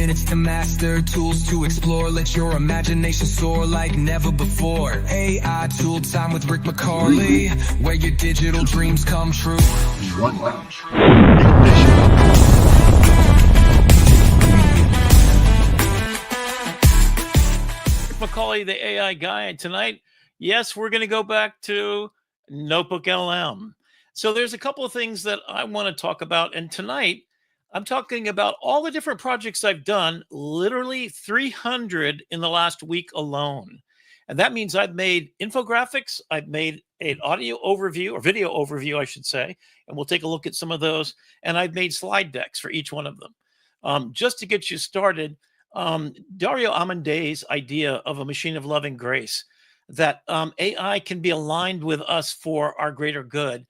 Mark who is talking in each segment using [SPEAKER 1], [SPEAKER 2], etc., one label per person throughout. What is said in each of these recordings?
[SPEAKER 1] minutes to master, tools to explore. Let your imagination soar like never before. AI Tool Time with McCawley, where your digital dreams come true.
[SPEAKER 2] One lounge. Ignition.
[SPEAKER 3] McCawley, the AI guy, and tonight, yes, we're going to go back to NotebookLM. So there's a couple of things that I want to talk about, and tonight I'm talking about all the different projects I've done, literally 300 in the last week alone. And that means I've made infographics, I've made an audio overview, or video overview, I should say, and we'll take a look at some of those, and I've made slide decks for each one of them. Just to get you started, Dario Amodei's idea of a machine of loving grace, that AI can be aligned with us for our greater good,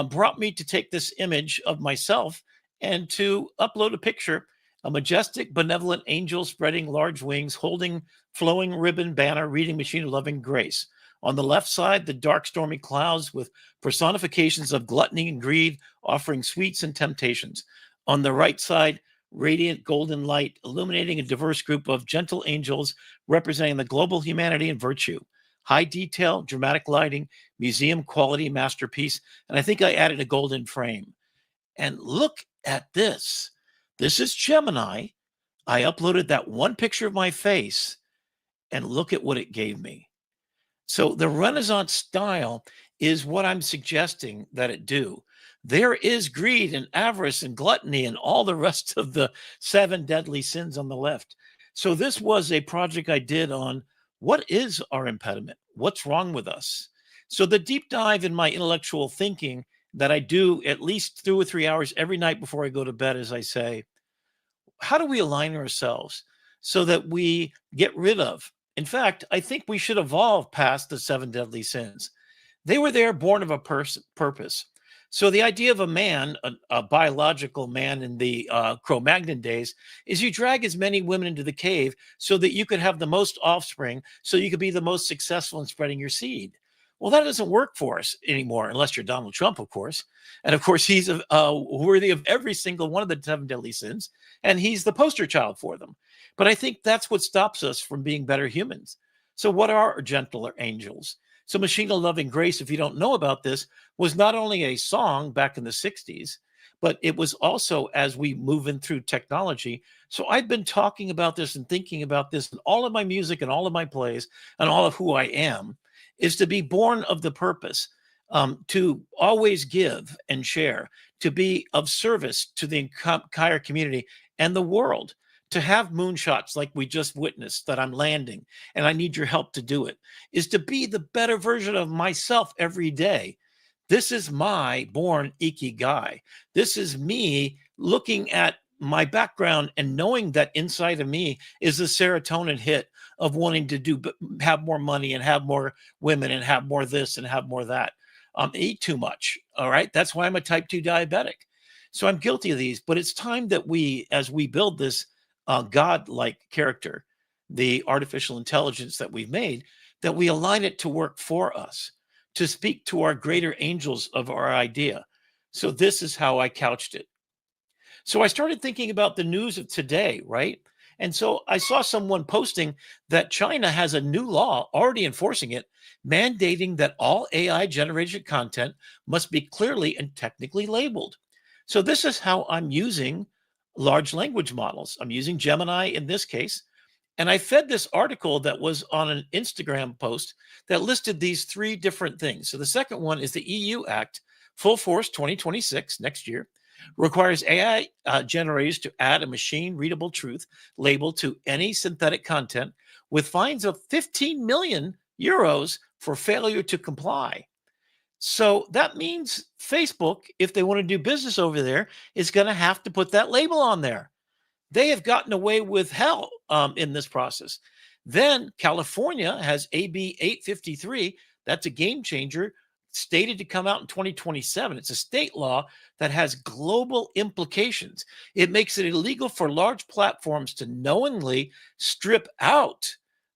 [SPEAKER 3] brought me to take this image of myself and to upload a picture, a majestic, benevolent angel spreading large wings, holding flowing ribbon banner, reading machine of loving grace. On the left side, the dark, stormy clouds with personifications of gluttony and greed, offering sweets and temptations. On the right side, radiant golden light, illuminating a diverse group of gentle angels representing the global humanity and virtue. High detail, dramatic lighting, museum quality masterpiece, and I think I added a golden frame. And look at this. This is Gemini. I uploaded that one picture of my face, and look at what it gave me. So the Renaissance style is what I'm suggesting that it do. There is greed and avarice and gluttony and all the rest of the 7 deadly sins on the left. So this was a project I did on what is our impediment? What's wrong with us? So the deep dive in my intellectual thinking that I do at least 2 or 3 hours every night before I go to bed, as I say, how do we align ourselves so that we get rid of? In fact, I think we should evolve past the 7 deadly sins. They were there born of a purpose. So the idea of a man, a biological man in the Cro-Magnon days, is you drag as many women into the cave so that you could have the most offspring, so you could be the most successful in spreading your seed. Well, that doesn't work for us anymore, unless you're Donald Trump, of course. And of course, he's worthy of every single one of the 7 deadly sins, and he's the poster child for them. But I think that's what stops us from being better humans. So what are gentler angels? So Machine of Loving Grace, if you don't know about this, was not only a song back in the 60s, but it was also as we move in through technology. So I've been talking about this and thinking about this in all of my music and all of my plays and all of who I am, is to be born of the purpose, to always give and share, to be of service to the entire community and the world, to have moonshots like we just witnessed that I'm landing, and I need your help to do it, is to be the better version of myself every day. This is my born ikigai. This is me looking at my background and knowing that inside of me is the serotonin hit of wanting to have more money and have more women and have more this and have more that. Eat too much. All right. That's why I'm a type 2 diabetic. So I'm guilty of these, but it's time that we, as we build this God-like character, the artificial intelligence that we've made, that we align it to work for us, to speak to our greater angels of our idea. So this is how I couched it. So I started thinking about the news of today, right? And so I saw someone posting that China has a new law already enforcing it, mandating that all AI-generated content must be clearly and technically labeled. So this is how I'm using large language models. I'm using Gemini in this case. And I fed this article that was on an Instagram post that listed these 3 different things. So the second one is the EU Act, full force 2026, next year, requires AI generators to add a machine-readable truth label to any synthetic content with fines of 15 million euros for failure to comply. So that means Facebook, if they want to do business over there, is going to have to put that label on there. They have gotten away with hell in this process. Then California has AB 853. That's a game changer, stated to come out in 2027. It's a state law that has global implications. It makes it illegal for large platforms to knowingly strip out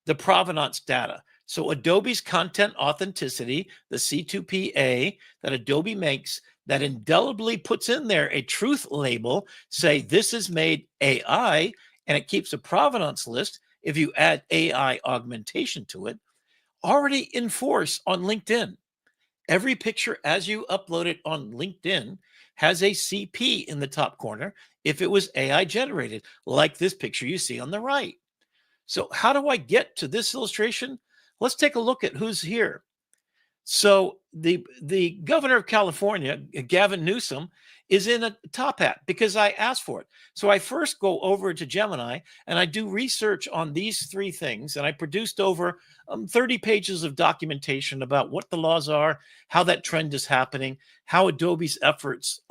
[SPEAKER 3] the provenance data. So Adobe's content authenticity, the C2PA that Adobe makes, that indelibly puts in there a truth label, say this is made AI, and it keeps a provenance list if you add AI augmentation to it, already in force on LinkedIn. Every picture as you upload it on LinkedIn has a CP in the top corner if it was AI generated, like this picture you see on the right. So, how do I get to this illustration? Let's take a look at who's here. So the governor of California, Gavin Newsom, is in a top hat because I asked for it. So I first go over to Gemini and I do research on these three things, and I produced over 30 pages of documentation about what the laws are, how that trend is happening, how Adobe's efforts,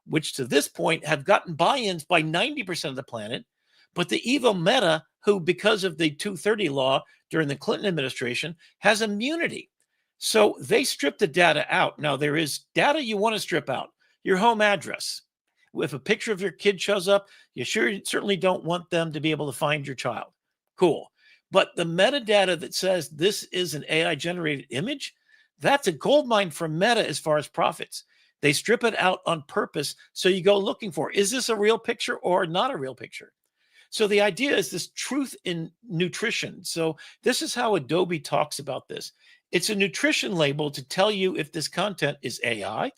[SPEAKER 3] which to this point have gotten buy-ins by 90% of the planet, but the evil Meta, who because of the 230 law during the Clinton administration has immunity. So they strip the data out. Now, there is data you want to strip out, your home address. If a picture of your kid shows up, you certainly don't want them to be able to find your child. Cool. But the metadata that says this is an AI generated image, that's a gold mine for Meta as far as profits. They strip it out on purpose. So you go looking for, is this a real picture or not a real picture? So the idea is this truth in nutrition. So this is how Adobe talks about this. It's a nutrition label to tell you if this content is AI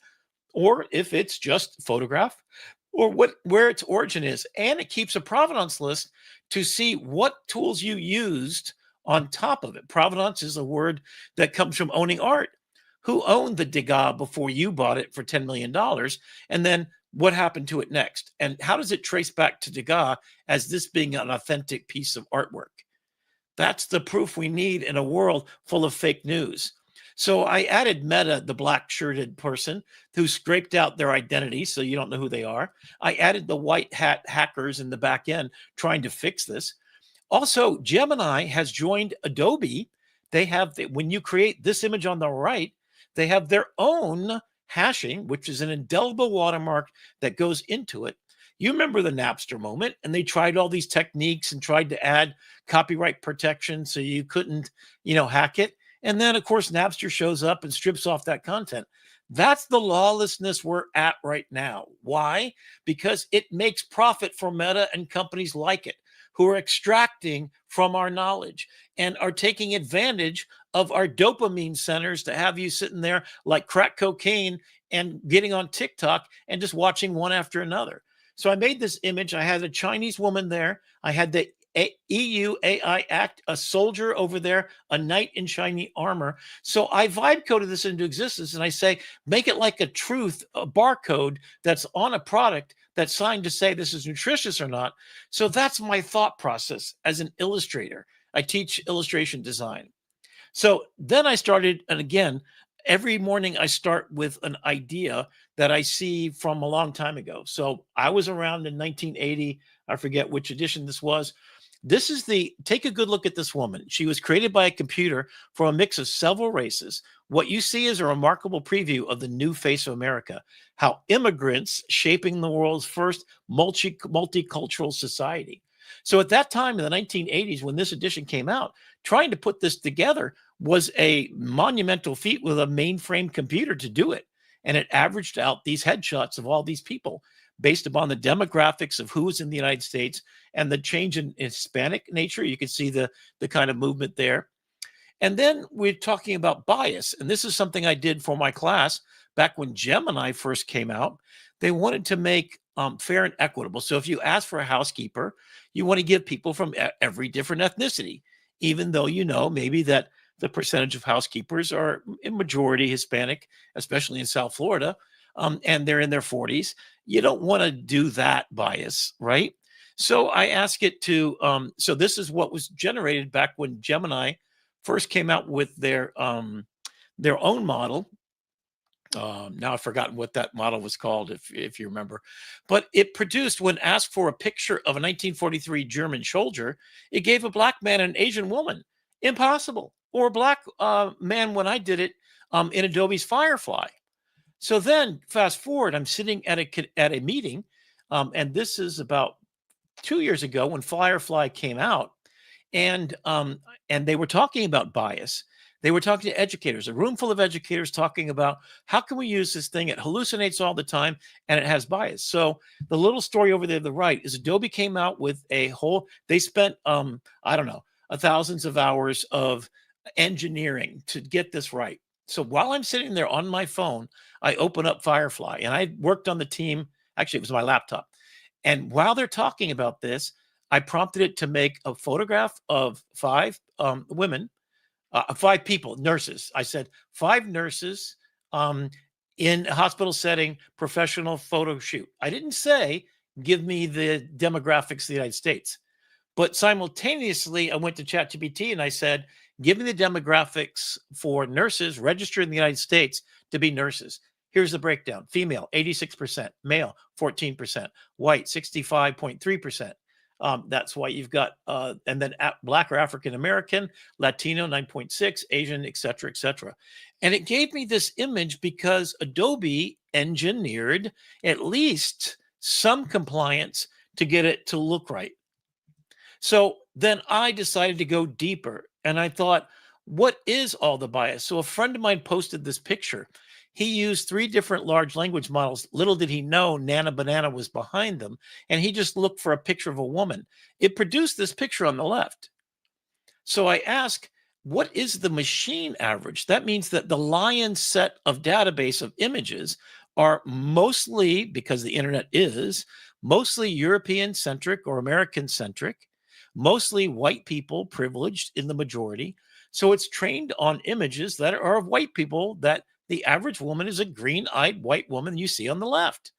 [SPEAKER 3] or if it's just photograph or where its origin is. And it keeps a provenance list to see what tools you used on top of it. Provenance is a word that comes from owning art. Who owned the Degas before you bought it for $10 million? And then what happened to it next? And how does it trace back to Degas as this being an authentic piece of artwork? That's the proof we need in a world full of fake news. So I added Meta, the black shirted person who scraped out their identity so you don't know who they are. I added the white hat hackers in the back end trying to fix this. Also, Gemini has joined Adobe. They have, when you create this image on the right, they have their own hashing, which is an indelible watermark that goes into it. You remember the Napster moment, and they tried all these techniques and tried to add copyright protection so you couldn't, hack it. And then, of course, Napster shows up and strips off that content. That's the lawlessness we're at right now. Why? Because it makes profit for Meta and companies like it who are extracting from our knowledge and are taking advantage of our dopamine centers to have you sitting there like crack cocaine and getting on TikTok and just watching one after another. So I made this image. I had a Chinese woman there. I had the EU AI Act, a soldier over there, a knight in shiny armor. So I vibe coded this into existence and I say, make it like a barcode that's on a product that's signed to say this is nutritious or not. So that's my thought process as an illustrator. I teach illustration design. So then I started, and again, every morning I start with an idea that I see from a long time ago. So I was around in 1980. I forget which edition this was. This is take a good look at this woman. She was created by a computer from a mix of several races. What you see is a remarkable preview of the new face of America, how immigrants shaping the world's first multicultural society. So at that time in the 1980s, when this edition came out, trying to put this together was a monumental feat with a mainframe computer to do it. And it averaged out these headshots of all these people based upon the demographics of who was in the United States and the change in Hispanic nature. You can see the kind of movement there. And then we're talking about bias. And this is something I did for my class back when Gemini first came out. They wanted to make fair and equitable. So if you ask for a housekeeper, you want to give people from every different ethnicity, even though maybe that the percentage of housekeepers are in majority Hispanic, especially in South Florida, and they're in their 40s. You don't want to do that bias, right? So I ask it to, so this is what was generated back when Gemini first came out with their own model. Now I've forgotten what that model was called, if you remember. But it produced, when asked for a picture of a 1943 German soldier, it gave a black man and an Asian woman. Impossible. Or a black man when I did it in Adobe's Firefly. So then fast forward, I'm sitting at a meeting, and this is about 2 years ago when Firefly came out, and they were talking about bias. They were talking to educators, a room full of educators talking about how can we use this thing? It hallucinates all the time and it has bias. So the little story over there to the right is Adobe came out with a whole, they spent, I don't know, thousands of hours of engineering to get this right. So while I'm sitting there on my phone, I open up Firefly and I worked on the team. Actually, it was my laptop. And while they're talking about this, I prompted it to make a photograph of 5 women, 5 people, nurses. I said 5 nurses in a hospital setting, professional photo shoot. I didn't say, give me the demographics of the United States. But simultaneously, I went to ChatGPT and I said, give me the demographics for nurses registered in the United States to be nurses. Here's the breakdown. Female, 86%. Male, 14%. White, 65.3%. That's why you've got, and then Black or African-American, Latino, 9.6, Asian, et cetera, et cetera. And it gave me this image because Adobe engineered at least some compliance to get it to look right. So then I decided to go deeper and I thought, what is all the bias? So a friend of mine posted this picture. He used 3 different large language models. Little did he know Nana Banana was behind them. And he just looked for a picture of a woman. It produced this picture on the left. So I asked, what is the machine average? That means that the lion set of database of images are mostly, because the internet is, mostly European-centric or American-centric, mostly white people privileged in the majority. So it's trained on images that are of white people, that the average woman is a green-eyed white woman you see on the left.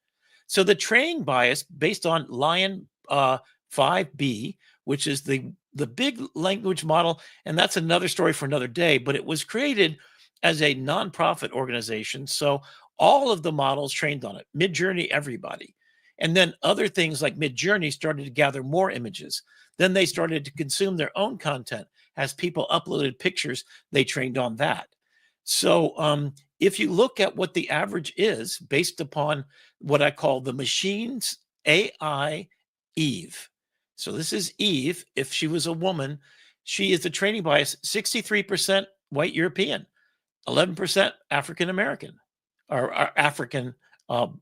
[SPEAKER 3] So the training bias based on Lion 5B, which is the big language model, and that's another story for another day, but it was created as a nonprofit organization. So all of the models trained on it, Midjourney, everybody. And then other things like Midjourney started to gather more images. Then they started to consume their own content. As people uploaded pictures, they trained on that. So if you look at what the average is based upon what I call the machine's AI Eve. So this is Eve. If she was a woman, she is the training bias 63% white European, 11% African American, or African,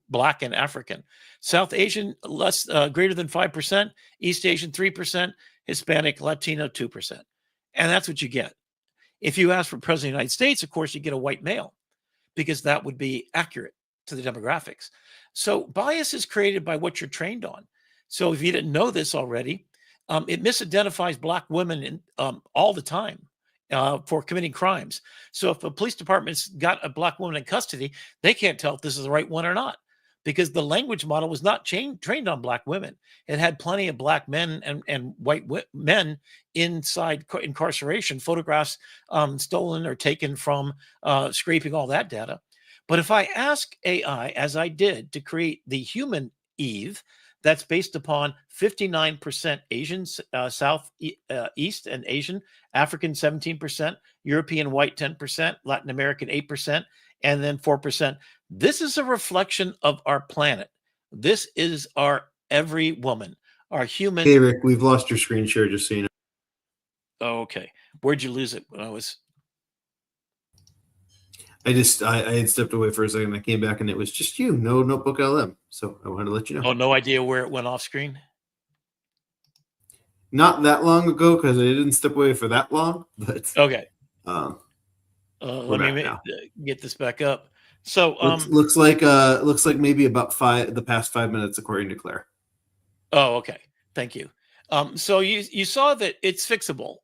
[SPEAKER 3] Black and African. South Asian, less, greater than 5%, East Asian 3%, Hispanic, Latino 2%. And that's what you get. If you ask for President of the United States, of course, you get a white male, because that would be accurate to the demographics. So bias is created by what you're trained on. So if you didn't know this already, it misidentifies Black women in, all the time for committing crimes. So if a police department's got a Black woman in custody, they can't tell if this is the right one or not, because the language model was not trained on Black women. It had plenty of Black men and white men inside incarceration, photographs stolen or taken from scraping all that data. But if I ask AI, as I did, to create the human Eve, that's based upon 59% Asian, East and Asian, African 17%, European white 10%, Latin American 8%, and then 4%. This is a reflection of our planet. This is our every woman, our human.
[SPEAKER 4] Hey, Rick, we've lost your screen share, just so you know.
[SPEAKER 3] Oh, okay. Where'd you lose it when I was?
[SPEAKER 4] I had stepped away for a second. I came back and it was just you, no NotebookLM. So I wanted to let you know.
[SPEAKER 3] Oh, no idea where it went off screen?
[SPEAKER 4] Not that long ago, because I didn't step away for that long. But
[SPEAKER 3] okay.
[SPEAKER 4] Let
[SPEAKER 3] me get this back up. So
[SPEAKER 4] looks like maybe about the past 5 minutes, according to Claire.
[SPEAKER 3] Oh, okay. Thank you. So you saw that it's fixable.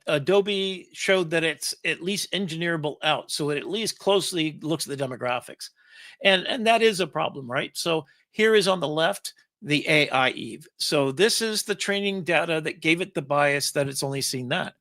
[SPEAKER 3] Adobe showed that it's at least engineerable out, so it at least closely looks at the demographics, and that is a problem, right? So here is on the left the AI Eve. So this is the training data that gave it the bias that it's only seen that.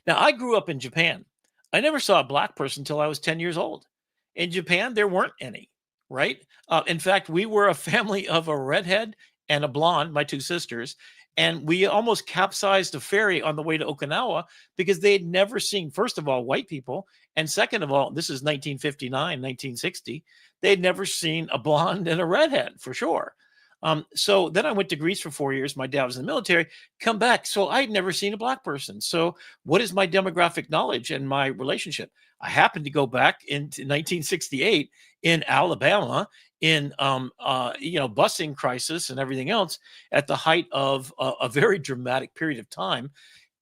[SPEAKER 3] Now I grew up in Japan. I never saw a Black person until I was 10 years old. In Japan, there weren't any, right? In fact, we were a family of a redhead and a blonde, my 2 sisters. And we almost capsized a ferry on the way to Okinawa because they had never seen, first of all, white people. And second of all, this is 1959, 1960. They had never seen a blonde and a redhead, for sure. So then I went to Greece for 4 years. My dad was in the military, come back. So I'd never seen a black person. So what is my demographic knowledge and my relationship? I happened to go back into 1968 in Alabama in, busing crisis and everything else at the height of a very dramatic period of time.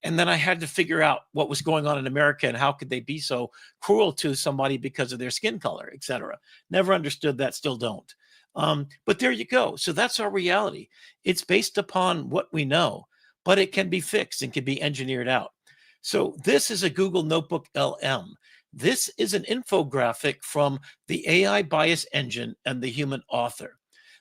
[SPEAKER 3] And then I had to figure out what was going on in America and how could they be so cruel to somebody because of their skin color, et cetera. Never understood that, still don't. But there you go. So that's our reality. It's based upon what we know, but it can be fixed and can be engineered out. So this is a Google Notebook LM. This is an infographic from the AI bias engine and the human author.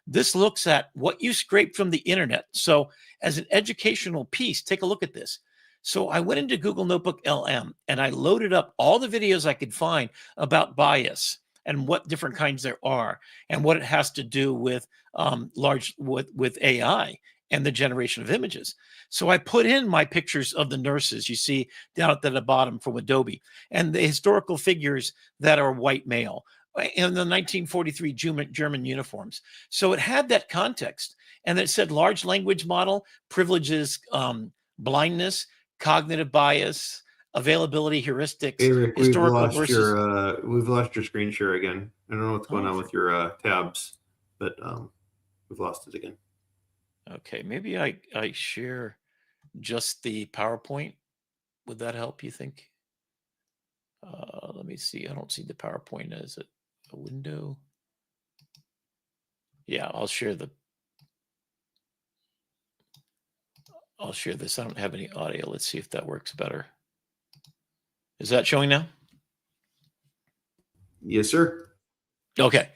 [SPEAKER 3] This looks at what you scrape from the internet. So as an educational piece, take a look at this. So I went into Google Notebook LM and I loaded up all the videos I could find about bias and what different kinds there are and what it has to do with with AI and the generation of images. So I put in my pictures of the nurses you see down at the bottom from Adobe and the historical figures that are white male in the 1943 German uniforms. So it had that context, and it said large language model privileges blindness, cognitive bias, availability heuristics,
[SPEAKER 4] Hey, Rick,
[SPEAKER 3] historical versus.
[SPEAKER 4] We've lost your screen share again. I don't know what's going on with your tabs, but we've lost it again.
[SPEAKER 3] Okay, maybe I share just the PowerPoint. Would that help, you think? Let me see. I don't see the PowerPoint as a window. Yeah, I'll share this. I don't have any audio. Let's see if that works better. Is that showing now?
[SPEAKER 4] Yes, sir.
[SPEAKER 3] Okay.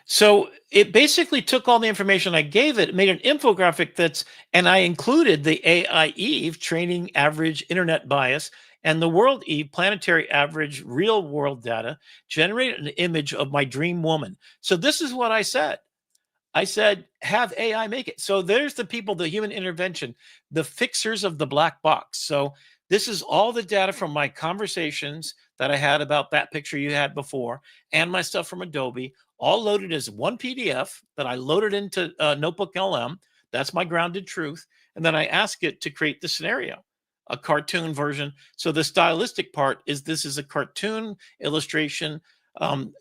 [SPEAKER 3] So it basically took all the information I gave it, made an infographic and I included the AI Eve training average internet bias and the World Eve planetary average real world data, generated an image of my dream woman. So this is what I said. I said, have AI make it. So there's the people, the human intervention, the fixers of the black box. So this is all the data from my conversations that I had about that picture you had before and my stuff from Adobe, all loaded as one PDF that I loaded into Notebook LM. That's my grounded truth. And then I ask it to create the scenario, a cartoon version. So the stylistic part is this is a cartoon illustration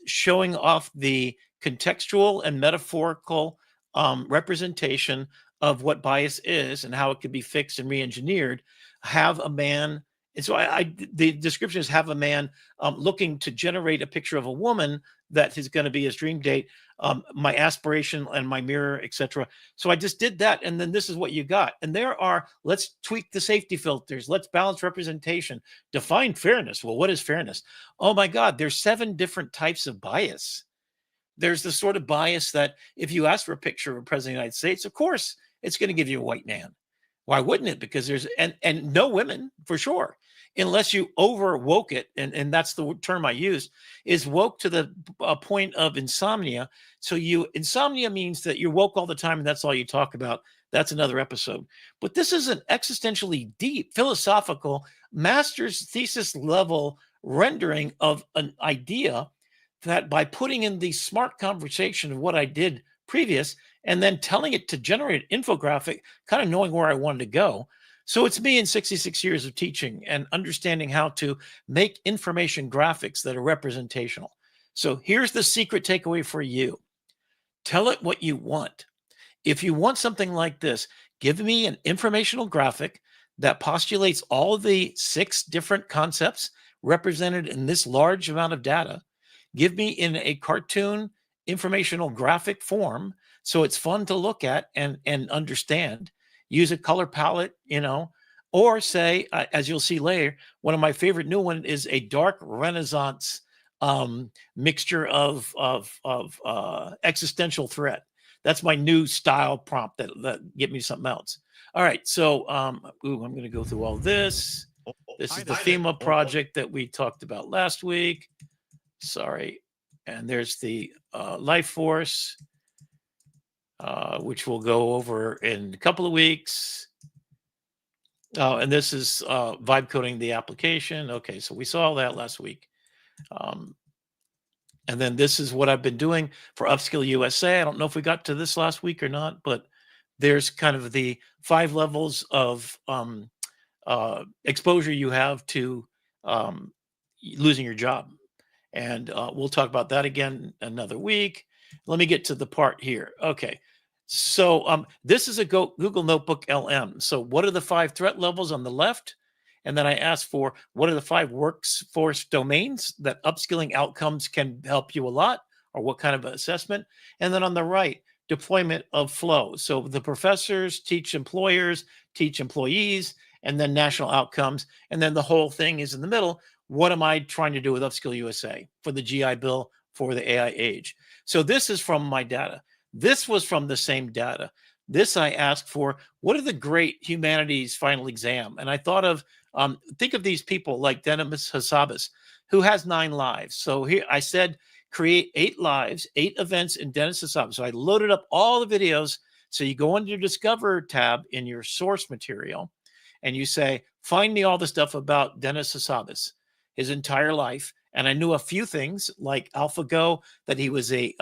[SPEAKER 3] showing off the contextual and metaphorical representation of what bias is and how it could be fixed and re-engineered. Have a man, and so the description is have a man looking to generate a picture of a woman that is going to be his dream date, my aspiration and my mirror, etc. So I just did that, and then this is what you got. And there are, let's tweak the safety filters, let's balance representation, define fairness. Well, what is fairness? Oh my God, there's 7 different types of bias. There's the sort of bias that if you ask for a picture of a president of the United States, of course, it's going to give you a white man. Why wouldn't it? Because there's, and no women for sure, unless you over woke it. And that's the term I use, is woke to the point of insomnia. So insomnia means that you're woke all the time and that's all you talk about. That's another episode. But this is an existentially deep, philosophical, master's thesis level rendering of an idea that by putting in the smart conversation of what I did previous and then telling it to generate an infographic, kind of knowing where I wanted to go. So it's me in 66 years of teaching and understanding how to make information graphics that are representational. So here's the secret takeaway for you. Tell it what you want. If you want something like this, give me an informational graphic that postulates all of the 6 different concepts represented in this large amount of data. Give me in a cartoon informational graphic form so it's fun to look at and understand. Use a color palette, or say, as you'll see later, one of my favorite new one is a dark Renaissance mixture of existential threat. That's my new style prompt that get me something else. All right, so I'm going to go through all this. This is the FEMA project that we talked about last week. Sorry. And there's the life force, which we'll go over in a couple of weeks. And this is vibe coding the application. Okay, so we saw all that last week. And then this is what I've been doing for Upskill USA. I don't know if we got to this last week or not, but there's kind of the 5 levels of exposure you have to um, losing your job. And we'll talk about that again another week. Let me get to the part here. Okay. So this is a Google Notebook LM. So what are the 5 threat levels on the left? And then I asked for what are the 5 workforce domains that upskilling outcomes can help you a lot, or what kind of assessment? And then on the right, deployment of flow. So the professors teach employers, teach employees, and then national outcomes. And then the whole thing is in the middle. What am I trying to do with Upskill USA for the GI Bill for the AI age? So this is from my data. This was from the same data. This I asked for, what are the great humanities final exam? And I thought of, think of these people like Dennis Hassabis, who has 9 lives. So here I said, create 8 lives, 8 events in Dennis Hassabis. So I loaded up all the videos. So you go into your Discover tab in your source material, and you say, find me all the stuff about Dennis Hassabis, his entire life. And I knew a few things like AlphaGo, that he was a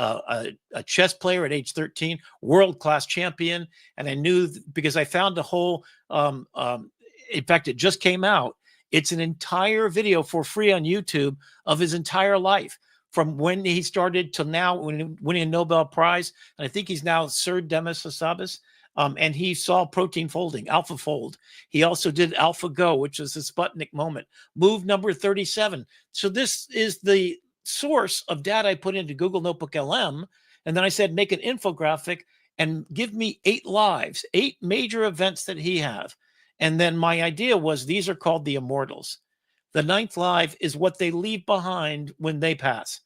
[SPEAKER 3] chess player at age 13, world-class champion. And I knew because I found a whole, in fact, it just came out. It's an entire video for free on YouTube of his entire life, from when he started to now, winning a Nobel Prize. And I think he's now Sir Dennis Hassabis. And he saw protein folding, AlphaFold. He also did AlphaGo, which is the Sputnik moment, move number 37. So this is the source of data I put into Google Notebook LM. And then I said, make an infographic and give me 8 lives, 8 major events that he have. And then my idea was these are called the immortals. The 9th live is what they leave behind when they pass,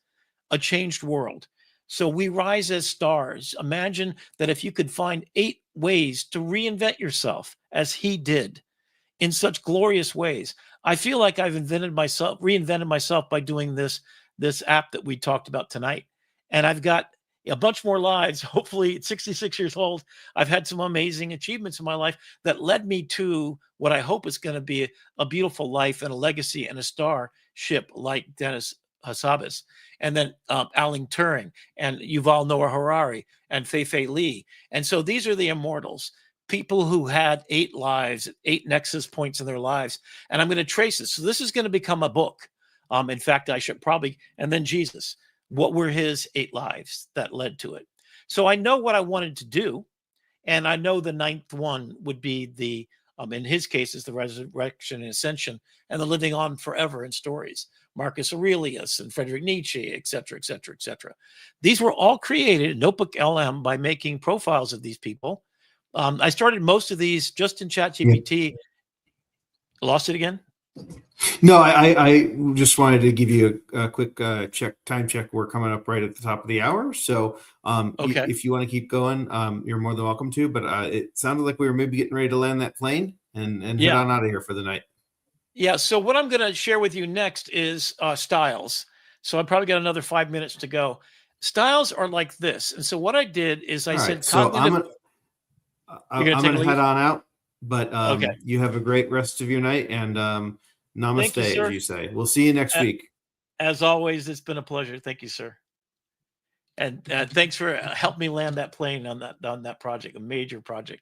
[SPEAKER 3] a changed world. So we rise as stars. Imagine that if you could find 8 ways to reinvent yourself as he did in such glorious ways. I feel like I've reinvented myself by doing this app that we talked about tonight. And I've got a bunch more lives. Hopefully at 66 years old, I've had some amazing achievements in my life that led me to what I hope is going to be a beautiful life and a legacy and a starship like Dennis Hassabis, and then Alan Turing and Yuval Noah Harari and Fei Li. And so these are the immortals, people who had 8 lives, 8 nexus points in their lives. And I'm going to trace it. So this is going to become a book. In fact, I should probably, and then Jesus, what were his 8 lives that led to it? So I know what I wanted to do. And I know the 9th one would be the, in his case, is the resurrection and ascension and the living on forever in stories. Marcus Aurelius and Friedrich Nietzsche, et cetera, et cetera, et cetera. These were all created in Notebook LM by making profiles of these people. I started most of these just in ChatGPT. Yeah. Lost it again?
[SPEAKER 4] No, I just wanted to give you a quick time check. We're coming up right at the top of the hour. So okay. If you want to keep going, you're more than welcome to. But it sounded like we were maybe getting ready to land that plane and head on out of here for the night.
[SPEAKER 3] Yeah, so what I'm going to share with you next is styles. So I've probably got another 5 minutes to go. Styles are like this. And so what I did is I said,
[SPEAKER 4] so I'm going to head on out, but okay. You have a great rest of your night, and namaste, you, as you say. We'll see you next week.
[SPEAKER 3] As always, it's been a pleasure. Thank you, sir. And thanks for helping me land that plane on that project, a major project.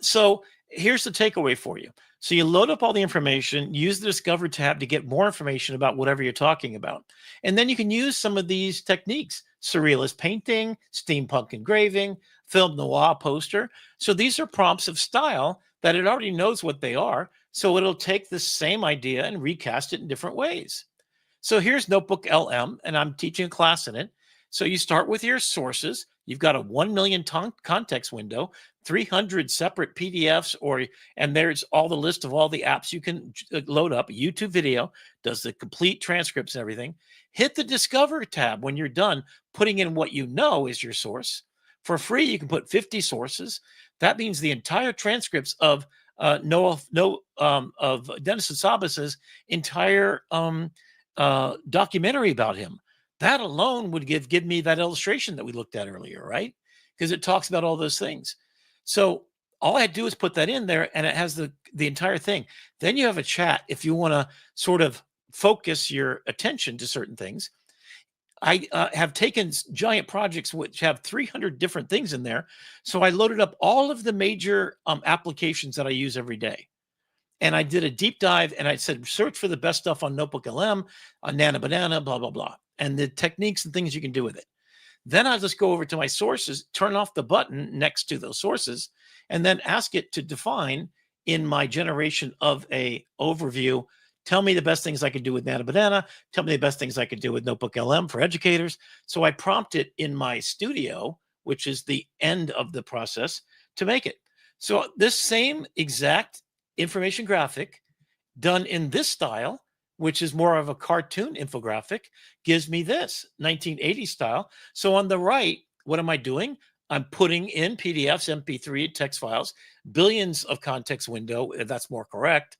[SPEAKER 3] So here's the takeaway for you. So you load up all the information, use the Discover tab to get more information about whatever you're talking about. And then you can use some of these techniques: surrealist painting, steampunk engraving, film noir poster. So these are prompts of style that it already knows what they are. So it'll take the same idea and recast it in different ways. So here's Notebook LM, and I'm teaching a class in it. So you start with your sources. You've got a 1 million context window, 300 separate PDFs, and there's all the list of all the apps you can load up. A YouTube video does the complete transcripts and everything. Hit the Discover tab when you're done putting in what you know is your source. For free, you can put 50 sources. That means the entire transcripts of of Dennis Hassabis's entire documentary about him. That alone would give me that illustration that we looked at earlier, right? Because it talks about all those things. So all I do is put that in there, and it has the entire thing. Then you have a chat if you want to sort of focus your attention to certain things. I have taken giant projects which have 300 different things in there. So I loaded up all of the major applications that I use every day. And I did a deep dive and I said, search for the best stuff on NotebookLM, on Nana Banana, blah, blah, blah, and the techniques and things you can do with it. Then I'll just go over to my sources, turn off the button next to those sources, and then ask it to define in my generation of a overview, tell me the best things I could do with Nana Banana, tell me the best things I could do with NotebookLM for educators. So I prompt it in my studio, which is the end of the process, to make it. So this same exact information graphic done in this style, which is more of a cartoon infographic, gives me this 1980 style. So on the right, what am I doing? I'm putting in PDFs, MP3 text files, billions of context window, if that's more correct.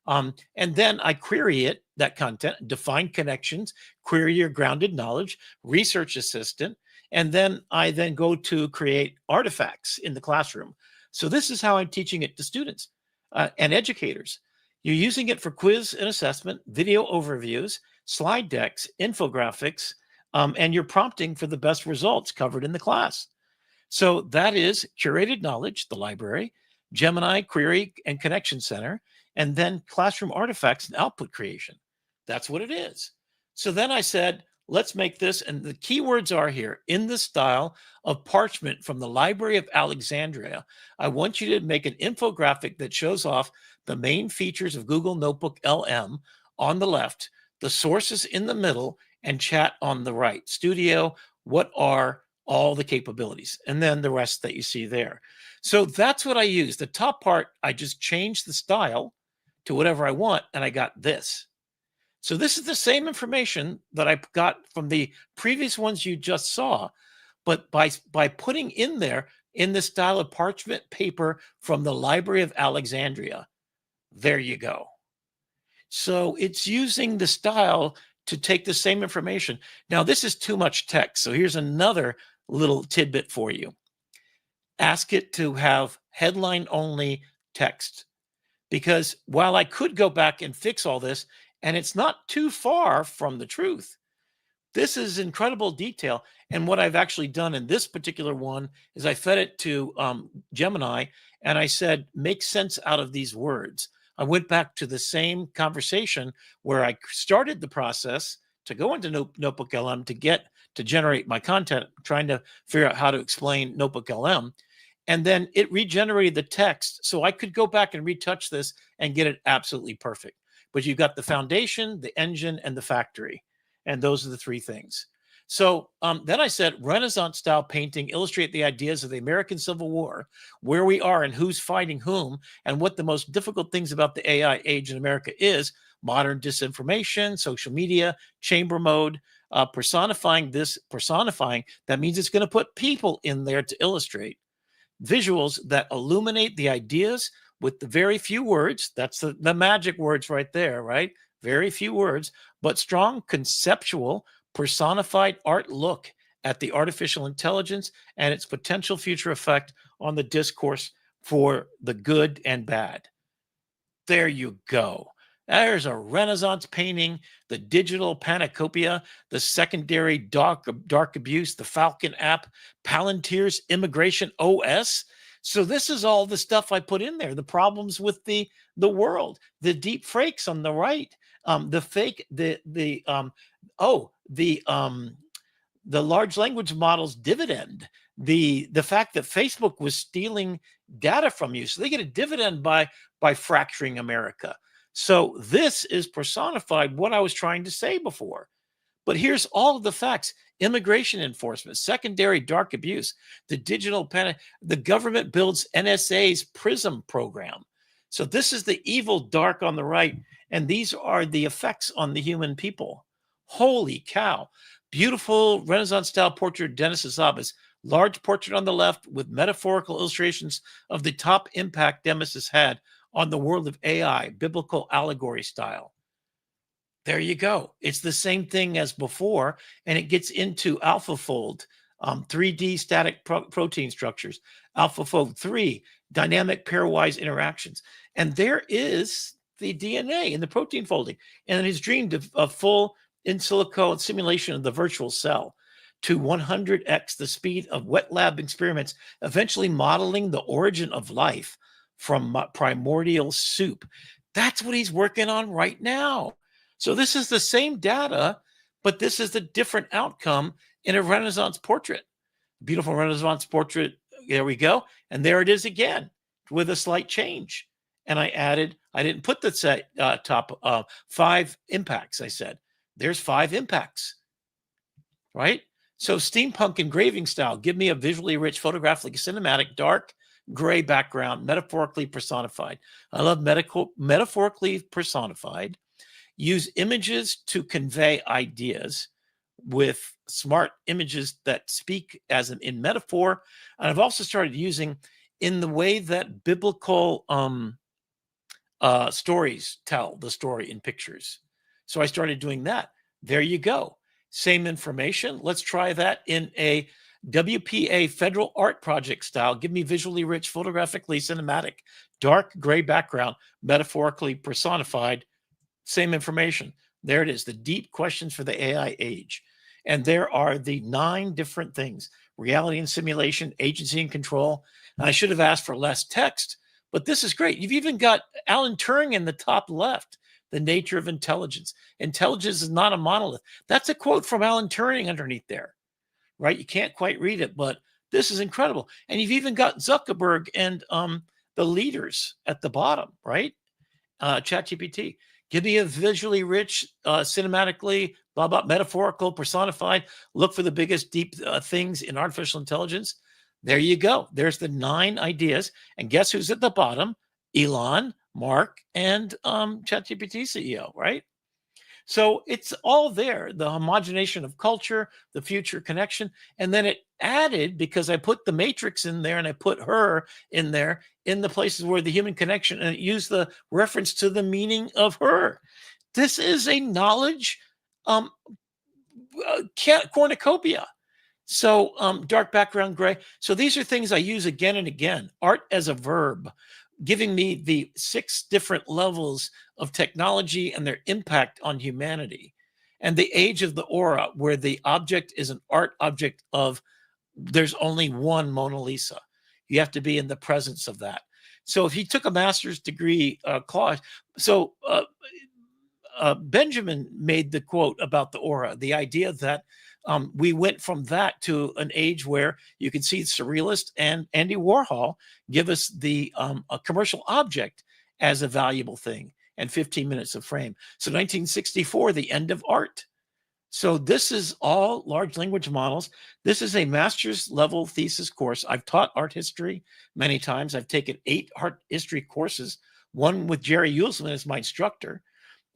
[SPEAKER 3] And then I query it, that content, define connections, query your grounded knowledge, research assistant, and then I then go to create artifacts in the classroom. So this is how I'm teaching it to students and educators. You're using it for quiz and assessment, video overviews, slide decks, infographics, and you're prompting for the best results covered in the class. So that is curated knowledge, the library, Gemini query and connection center, and then classroom artifacts and output creation. That's what it is. So then I said, let's make this, and the keywords are here, in the style of parchment from the Library of Alexandria. I want you to make an infographic that shows off the main features of Google Notebook LM on the left, the sources in the middle, and chat on the right. Studio, what are all the capabilities? And then the rest that you see there. So that's what I use. The top part, I just changed the style to whatever I want, and I got this. So this is the same information that I got from the previous ones you just saw, but by putting in there in the style of parchment paper from the Library of Alexandria. There you go. So it's using the style to take the same information. Now, this is too much text. So here's another little tidbit for you. Ask it to have headline only text, because while I could go back and fix all this, and it's not too far from the truth, this is incredible detail. And what I've actually done in this particular one is I fed it to Gemini, and I said, make sense out of these words. I went back to the same conversation where I started the process to go into NotebookLM to generate my content, trying to figure out how to explain NotebookLM. And then it regenerated the text. So I could go back and retouch this and get it absolutely perfect. But you've got the foundation, the engine, and the factory. And those are the three things. So then I said, Renaissance style painting illustrate the ideas of the American Civil War, where we are and who's fighting whom, and what the most difficult things about the AI age in America is: modern disinformation, social media, chamber mode, personifying, that means it's going to put people in there to illustrate. Visuals that illuminate the ideas with the very few words. That's the magic words right there, right? Very few words, but strong conceptual personified art look at the artificial intelligence and its potential future effect on the discourse for the good and bad. There you go. There's a Renaissance painting, the digital panacopia, the secondary dark abuse, the Falcon app, Palantir's immigration OS. So this is all the stuff I put in there. The problems with the world, the deep fakes on the right, the large language models dividend, the fact that Facebook was stealing data from you, so they get a dividend by fracturing America. So this is personified what I was trying to say before. But here's all of the facts: immigration enforcement, secondary dark abuse, the digital the government builds NSA's PRISM program. So this is the evil dark on the right, and these are the effects on the human people. Holy cow. Beautiful Renaissance-style portrait of Dennis Azabas. Large portrait on the left with metaphorical illustrations of the top impact Demis has had on the world of AI, biblical allegory style. There you go. It's the same thing as before, and it gets into AlphaFold, 3D static protein structures, AlphaFold 3, dynamic pairwise interactions. And there is the DNA in the protein folding. And he's dreamed of full in silico simulation of the virtual cell to 100x the speed of wet lab experiments, eventually modeling the origin of life from primordial soup. That's what he's working on right now. So this is the same data, but this is the different outcome in a Renaissance portrait. Beautiful Renaissance portrait. There we go. And there it is again with a slight change. And I didn't put the top 5 impacts. I said, there's 5 impacts, right? So steampunk engraving style, give me a visually rich, photographically cinematic, dark gray background, metaphorically personified. I love metaphorically personified. Use images to convey ideas with smart images that speak as in metaphor. And I've also started using in the way that biblical stories tell the story in pictures. So I started doing that. There you go. Same information. Let's try that in a WPA federal art project style. Give me visually rich, photographically cinematic, dark gray background, metaphorically personified. Same information. There it is. The deep questions for the AI age. And there are the 9 different things: reality and simulation, agency and control. And I should have asked for less text, but this is great. You've even got Alan Turing in the top left, the nature of intelligence. Intelligence is not a monolith. That's a quote from Alan Turing underneath there, right? You can't quite read it, but this is incredible. And you've even got Zuckerberg and the leaders at the bottom, right? ChatGPT. Give me a visually rich, cinematically, blah, blah, metaphorical, personified. Look for the biggest deep things in artificial intelligence. There you go. There's the 9 ideas. And guess who's at the bottom? Elon, Mark, and ChatGPT CEO, right? So it's all there, the homogenation of culture, the future connection. And then it added, because I put the matrix in there and I put her in there in the places where the human connection, and it used the reference to the meaning of her. This is a knowledge cornucopia. So dark background gray. So these are things I use again and again. Art as a verb, giving me the 6 different levels of technology and their impact on humanity. And the age of the aura, where the object is an art object of, there's only one Mona Lisa. You have to be in the presence of that. So if he took a master's degree, Claude, so Benjamin made the quote about the aura, the idea that we went from that to an age where you can see surrealist and Andy Warhol give us the a commercial object as a valuable thing, and 15 minutes of frame. So 1964, the end of art. So this is all large language models. This is a master's level thesis course. I've taught art history many times. I've taken 8 art history courses, one with Jerry Uelsman as my instructor,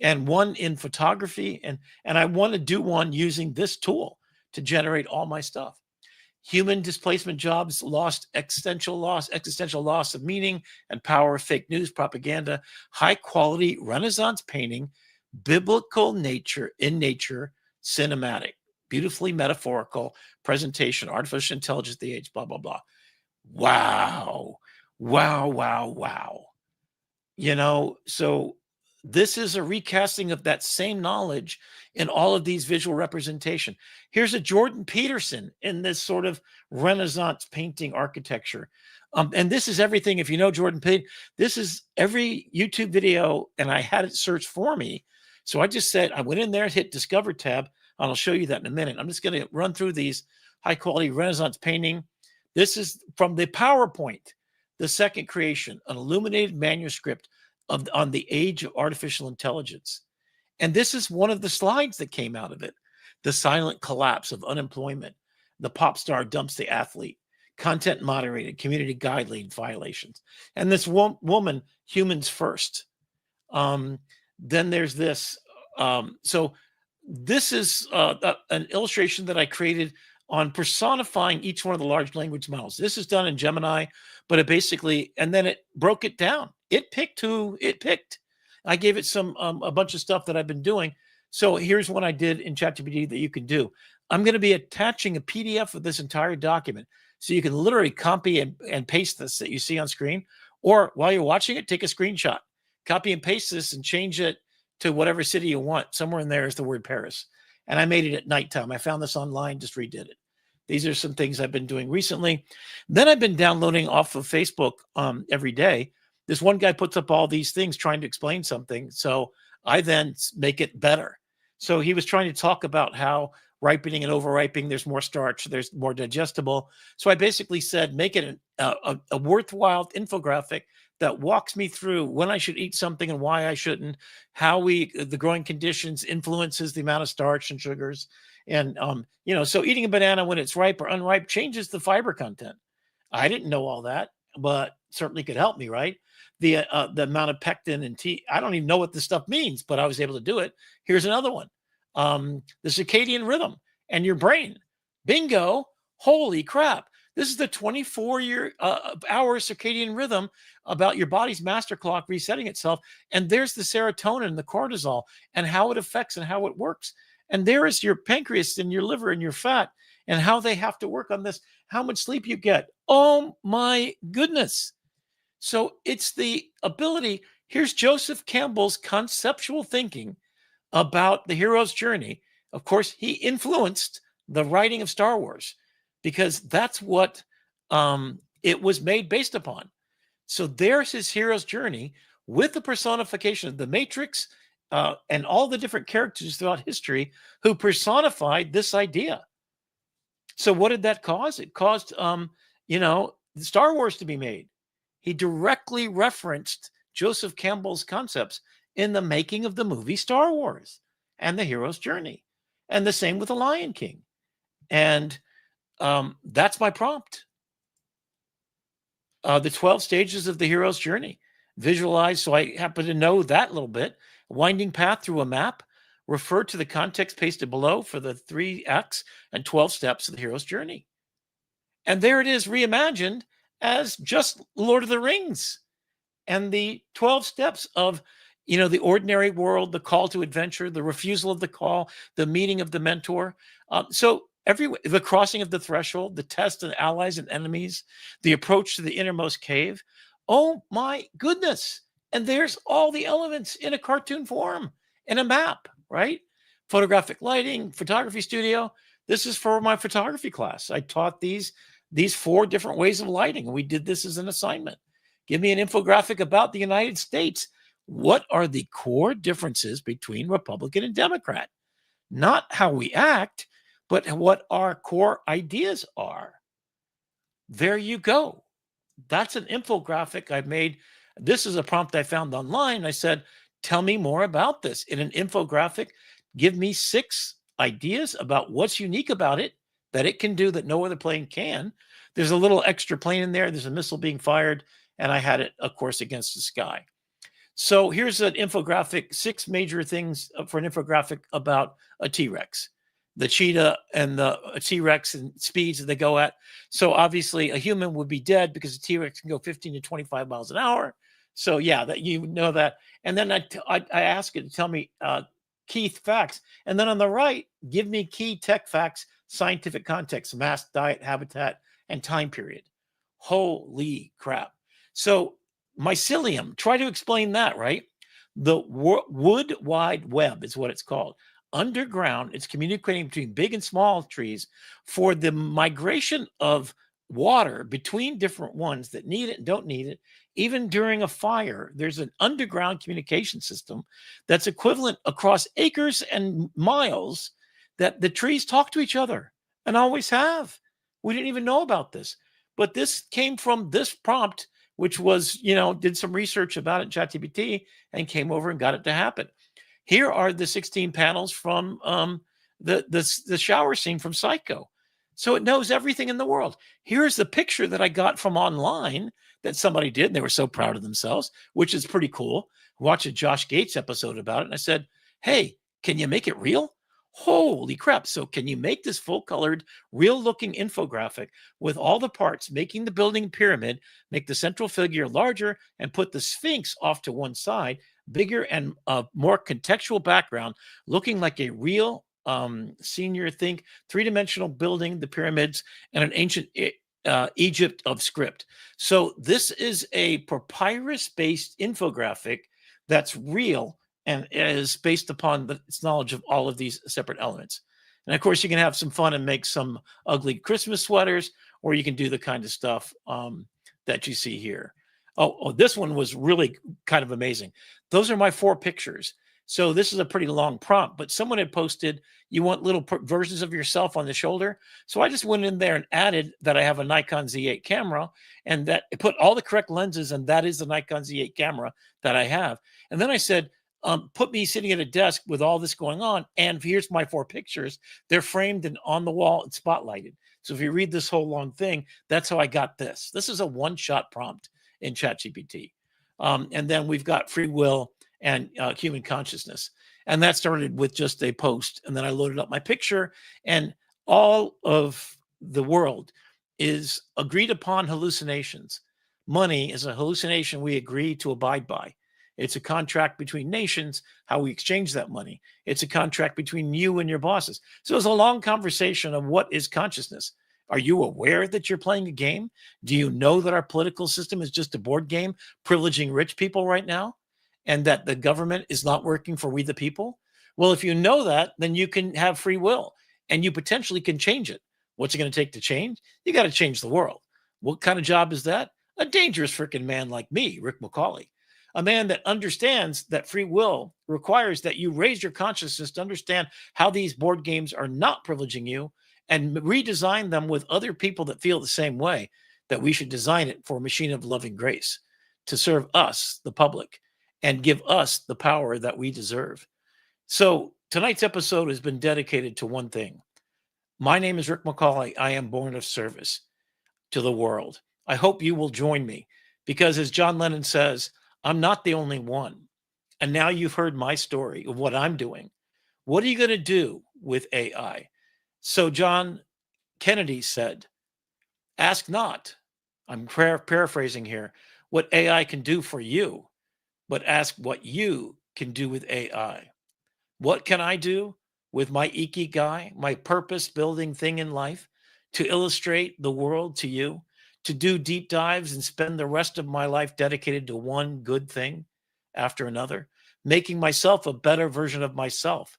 [SPEAKER 3] and one in photography. And I want to do one using this tool to generate all my stuff. Human displacement jobs, existential loss of meaning and power, fake news, propaganda, high quality Renaissance painting, biblical nature in nature, cinematic, beautifully metaphorical presentation, artificial intelligence, the age, blah, blah, blah. Wow. Wow, wow, wow. You know, so this is a recasting of that same knowledge in all of these visual representation. Here's a Jordan Peterson in this sort of Renaissance painting architecture. And this is everything. If you know Jordan Peterson, this is every YouTube video, and I had it searched for me. So I just said, I went in there and hit Discover tab, and I'll show you that in a minute. I'm just going to run through these high quality Renaissance painting. This is from the PowerPoint, the second creation, an illuminated manuscript on the age of artificial intelligence. And this is one of the slides that came out of it. The silent collapse of unemployment. The pop star dumps the athlete. Content moderated, community guideline violations. And this woman, humans first. Then there's this. So this is an illustration that I created on personifying each one of the large language models. This is done in Gemini, but it basically, and then it broke it down. It picked who it picked. I gave it some a bunch of stuff that I've been doing. So here's what I did in ChatGPT that you can do. I'm going to be attaching a PDF of this entire document, so you can literally copy and paste this that you see on screen, or while you're watching it, take a screenshot, copy and paste this, and change it to whatever city you want. Somewhere in there is the word Paris. And I made it at nighttime. I found this online, just redid it. These are some things I've been doing recently. Then I've been downloading off of Facebook every day. This one guy puts up all these things trying to explain something. So I then make it better. So he was trying to talk about how ripening and over-ripening, there's more starch, there's more digestible. So I basically said, make it a worthwhile infographic that walks me through when I should eat something and why I shouldn't, how the growing conditions influences the amount of starch and sugars. And, so eating a banana when it's ripe or unripe changes the fiber content. I didn't know all that, but certainly could help me, right? The amount of pectin and I don't even know what this stuff means, but I was able to do it. Here's another one. The circadian rhythm and your brain. Bingo. Holy crap. This is the 24-hour circadian rhythm about your body's master clock resetting itself. And there's the serotonin and the cortisol and how it affects and how it works. And there is your pancreas and your liver and your fat and how they have to work on this, how much sleep you get. Oh my goodness. So it's the ability. Here's Joseph Campbell's conceptual thinking about the hero's journey. Of course, he influenced the writing of Star Wars because that's what it was made based upon. So there's his hero's journey with the personification of the Matrix and all the different characters throughout history who personified this idea. So what did that cause? It caused, Star Wars to be made. He directly referenced Joseph Campbell's concepts in the making of the movie Star Wars and the hero's journey. And the same with The Lion King. And that's my prompt. The 12 stages of the hero's journey. Visualize, so I happen to know that little bit. Winding path through a map. Refer to the context pasted below for the 3 acts and 12 steps of the hero's journey. And there it is, reimagined as just Lord of the Rings and the 12 steps of, the ordinary world, the call to adventure, the refusal of the call, the meeting of the mentor. The crossing of the threshold, the test of allies and enemies, the approach to the innermost cave. Oh my goodness. And there's all the elements in a cartoon form, in a map, right? Photographic lighting, photography studio. This is for my photography class. I taught these 4 different ways of lighting. And we did this as an assignment. Give me an infographic about the United States. What are the core differences between Republican and Democrat? Not how we act, but what our core ideas are. There you go. That's an infographic I made. This is a prompt I found online. I said, tell me more about this. In an infographic, give me 6 ideas about what's unique about it that it can do that no other plane can. There's a little extra plane in there. There's a missile being fired. And I had it, of course, against the sky. So here's an infographic, 6 major things for an infographic about a T-Rex, the cheetah and the T-Rex and speeds that they go at. So obviously a human would be dead because a T-Rex can go 15 to 25 miles an hour. So yeah, that you know that. And then I ask it to tell me key facts. And then on the right, give me key tech facts, scientific context, mass, diet, habitat, and time period. Holy crap. So mycelium, try to explain that, right? The wood wide web is what it's called. Underground, it's communicating between big and small trees for the migration of water between different ones that need it and don't need it. Even during a fire, there's an underground communication system that's equivalent across acres and miles that the trees talk to each other and always have. We didn't even know about this. But this came from this prompt, which was, did some research about it in ChatGPT and came over and got it to happen. Here are the 16 panels from the shower scene from Psycho. So it knows everything in the world. Here's the picture that I got from online that somebody did, and they were so proud of themselves, which is pretty cool. Watch a Josh Gates episode about it, and I said, hey, can you make it real? Holy crap. So can you make this full-colored, real-looking infographic with all the parts, making the building pyramid, make the central figure larger, and put the Sphinx off to one side, bigger and more contextual background, looking like a real senior, think, 3-dimensional building, the pyramids, and an ancient Egypt of script. So this is a papyrus-based infographic that's real and is based upon its knowledge of all of these separate elements. And of course, you can have some fun and make some ugly Christmas sweaters, or you can do the kind of stuff that you see here. Oh, this one was really kind of amazing. Those are my 4 pictures. So this is a pretty long prompt, but someone had posted, you want little versions of yourself on the shoulder. So I just went in there and added that I have a Nikon Z8 camera, and that it put all the correct lenses, and that is the Nikon Z8 camera that I have. And then I said, put me sitting at a desk with all this going on, and here's my 4 pictures. They're framed and on the wall and spotlighted. So if you read this whole long thing, that's how I got this. This is a one-shot prompt in ChatGPT. And then we've got free will and human consciousness. And that started with just a post. And then I loaded up my picture, and all of the world is agreed upon hallucinations. Money is a hallucination we agree to abide by. It's a contract between nations, how we exchange that money. It's a contract between you and your bosses. So it's a long conversation of what is consciousness. Are you aware that you're playing a game? Do you know that our political system is just a board game privileging rich people right now, and that the government is not working for we the people? Well, if you know that, then you can have free will, and you potentially can change it. What's it going to take to change? You got to change the world. What kind of job is that? A dangerous freaking man like me, Rick McCawley. A man that understands that free will requires that you raise your consciousness to understand how these board games are not privileging you, and redesign them with other people that feel the same way, that we should design it for a machine of loving grace to serve us, the public, and give us the power that we deserve. So tonight's episode has been dedicated to one thing. My name is Rick McCawley. I am born of service to the world. I hope you will join me, because as John Lennon says, I'm not the only one. And now you've heard my story of what I'm doing. What are you going to do with AI? So John Kennedy said, ask not, I'm paraphrasing here, what AI can do for you, but ask what you can do with AI. What can I do with my ikigai, my purpose building thing in life, to illustrate the world to you, to do deep dives and spend the rest of my life dedicated to one good thing after another, making myself a better version of myself,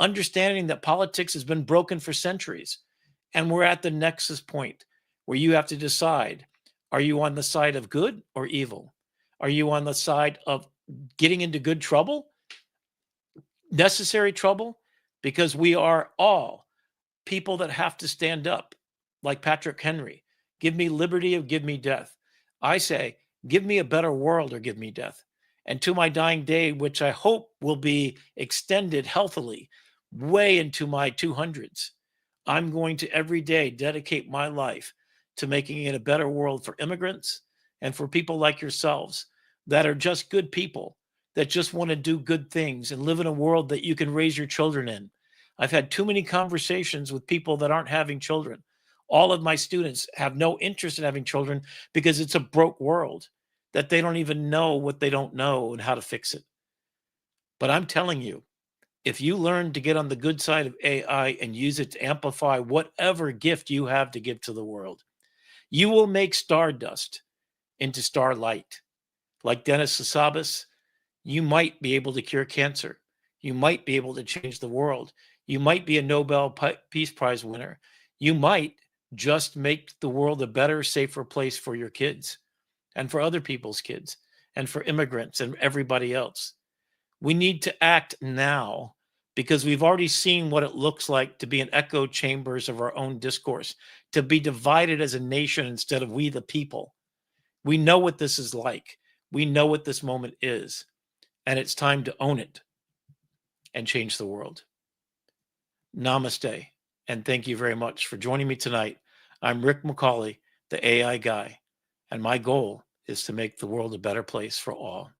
[SPEAKER 3] understanding that politics has been broken for centuries, and we're at the nexus point where you have to decide, are you on the side of good or evil? Are you on the side of getting into good trouble, necessary trouble? Because we are all people that have to stand up, like Patrick Henry. Give me liberty or give me death. I say, give me a better world or give me death. And to my dying day, which I hope will be extended healthily way into my 200s, I'm going to every day dedicate my life to making it a better world for immigrants and for people like yourselves that are just good people, that just want to do good things and live in a world that you can raise your children in. I've had too many conversations with people that aren't having children. All of my students have no interest in having children because it's a broke world, that they don't even know what they don't know and how to fix it. But I'm telling you, if you learn to get on the good side of AI and use it to amplify whatever gift you have to give to the world, you will make stardust into starlight. Like Dennis Sasabas, you might be able to cure cancer. You might be able to change the world. You might be a Nobel Peace Prize winner. You might just make the world a better, safer place for your kids and for other people's kids and for immigrants and everybody else. We need to act now, because we've already seen what it looks like to be in echo chambers of our own discourse, to be divided as a nation instead of we the people. We know what this is like. We know what this moment is, and it's time to own it and change the world. Namaste, and thank you very much for joining me tonight. I'm Rick McCawley, the AI guy, and my goal is to make the world a better place for all.